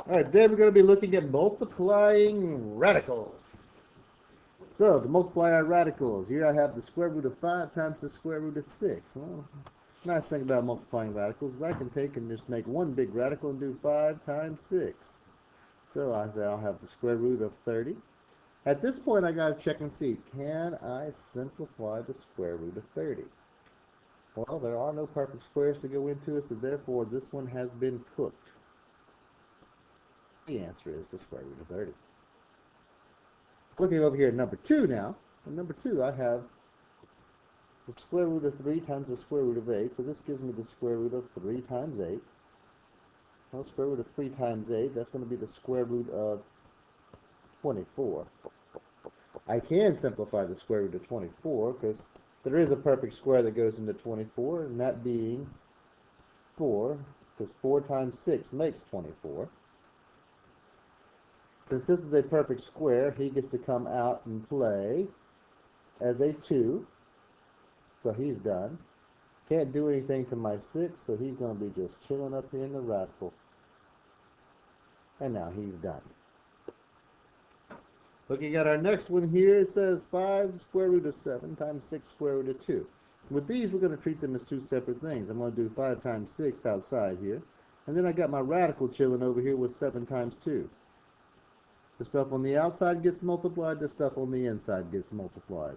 All right, then we're going to be looking at multiplying radicals. So, to multiply our radicals, here I have the square root of 5 times the square root of 6. Well, nice thing about multiplying radicals is I can take and just make one big radical and do 5 times 6. So I'll have the square root of 30. At this point, I got to check and see, can I simplify the square root of 30? Well, there are no perfect squares to go into it, so therefore this one has been cooked. The answer is the square root of 30. Looking over here at number 2 now. In number 2, I have the square root of 3 times the square root of 8. So this gives me the square root of 3 times 8. Well, square root of 3 times 8, that's going to be the square root of 24. I can simplify the square root of 24 because there is a perfect square that goes into 24, and that being 4, because 4 times 6 makes 24. Since this is a perfect square, he gets to come out and play as a 2. So he's done. Can't do anything to my 6, so he's going to be just chilling up here in the radical. And now he's done. Looking at our next one here, it says 5 square root of 7 times 6 square root of 2. With these, we're going to treat them as two separate things. I'm going to do 5 times 6 outside here. And then I got my radical chilling over here with 7 times 2. The stuff on the outside gets multiplied, the stuff on the inside gets multiplied.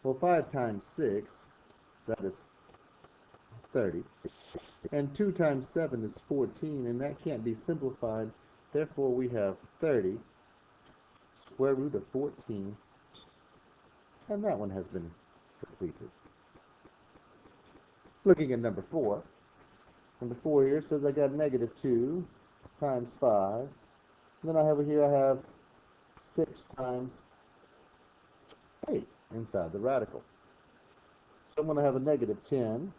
Well, 5 times 6, that is 30. And 2 times 7 is 14, and that can't be simplified. Therefore, we have 30 square root of 14, and that one has been completed. Looking at number 4. Number 4 here says I got negative 2 times 5. And then I have 6 times 8 inside the radical. So I'm going to have a negative 10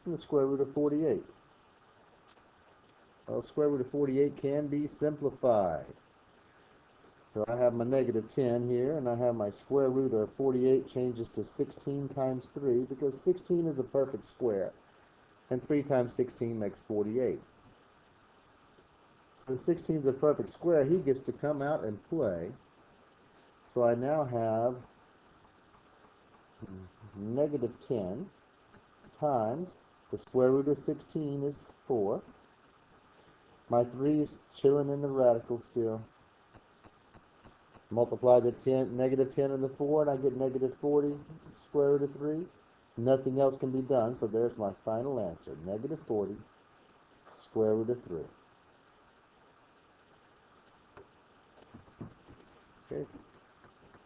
and the square root of 48. Well, square root of 48 can be simplified. So I have my negative 10 here, and I have my square root of 48 changes to 16 times 3, because 16 is a perfect square, and 3 times 16 makes 48. Since 16 is a perfect square, he gets to come out and play. So I now have negative 10 times the square root of 16 is 4. My 3 is chilling in the radical still. Multiply the negative 10 and the 4, and I get negative 40 square root of 3. Nothing else can be done, so there's my final answer. Negative 40 square root of 3. Okay.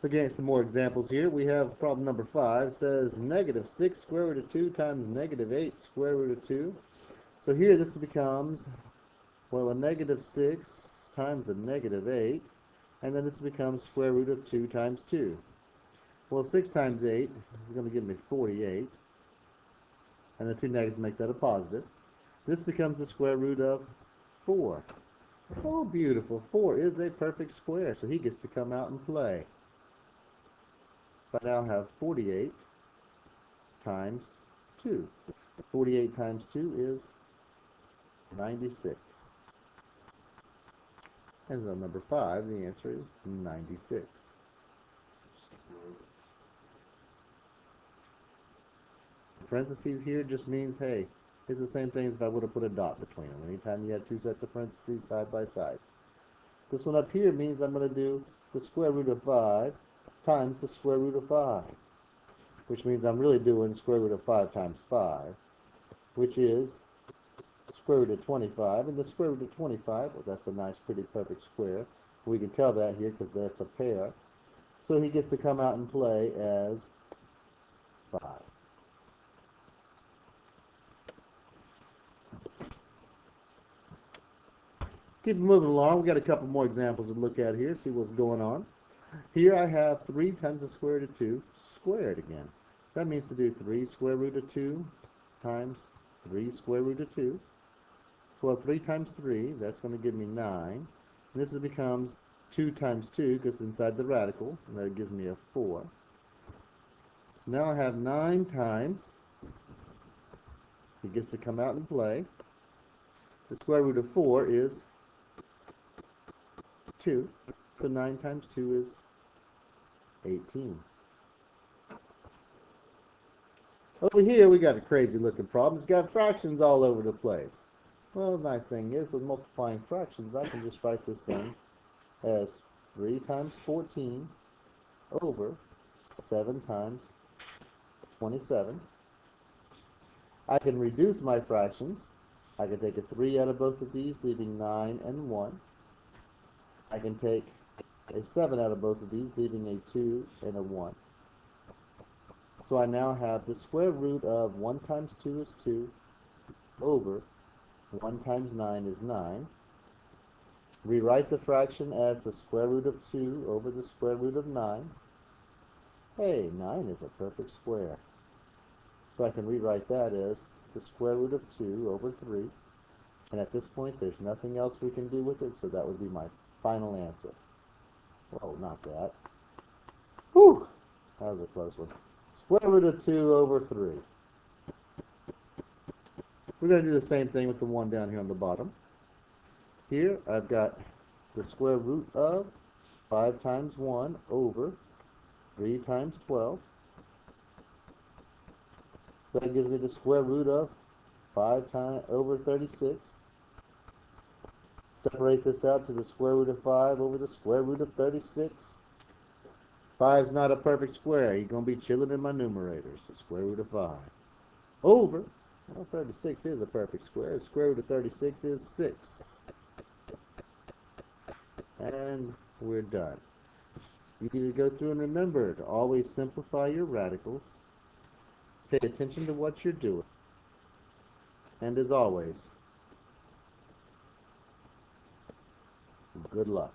Looking at some more examples here, we have problem number 5. It says negative 6 square root of 2 times negative 8 square root of 2. So here this becomes, well, a negative 6 times a negative 8. And then this becomes square root of 2 times 2. Well, 6 times 8 is going to give me 48. And the two negatives make that a positive. This becomes the square root of 4. Oh, beautiful. 4 is a perfect square, so he gets to come out and play. So I now have 48 times 2. 48 times 2 is 96. And so number 5, the answer is 96. Parentheses here just means, hey, it's the same thing as if I would have put a dot between them. Anytime you have two sets of parentheses side by side. This one up here means I'm going to do the square root of 5 times the square root of 5, which means I'm really doing square root of 5 times 5, which is square root of 25, and the square root of 25, well, that's a nice, pretty, perfect square. We can tell that here because that's a pair. So he gets to come out and play as 5. Keep moving along. We've got a couple more examples to look at here, see what's going on. Here I have 3 times the square root of 2 squared again. So that means to do 3 square root of 2 times 3 square root of 2. So, well, 3 times 3, that's going to give me 9. And this becomes 2 times 2 because inside the radical, and that gives me a 4. So now I have 9 times, he gets to come out and play. The square root of 4 is 2. So 9 times 2 is 18. Over here, we got a crazy looking problem. It's got fractions all over the place. Well, the nice thing is, with multiplying fractions, I can just write this thing as 3 times 14 over 7 times 27. I can reduce my fractions. I can take a 3 out of both of these, leaving 9 and 1. I can take a 7 out of both of these, leaving a 2 and a 1. So I now have the square root of 1 times 2 is 2 over 1 times 9 is 9. Rewrite the fraction as the square root of 2 over the square root of 9. Hey, 9 is a perfect square. So I can rewrite that as the square root of 2 over 3. And at this point, there's nothing else we can do with it, so that would be my final answer. Well, not that. Whew! That was a close one. Square root of 2 over 3. We're going to do the same thing with the one down here on the bottom. Here, I've got the square root of 5 times 1 over 3 times 12. So that gives me the square root of 5 times over 36. Separate this out to the square root of 5 over the square root of 36. 5 is not a perfect square. You're going to be chilling in my numerators. The square root of 5 over, well, 36 is a perfect square. The square root of 36 is 6. And we're done. You need to go through and remember to always simplify your radicals. Pay attention to what you're doing. And as always, good luck.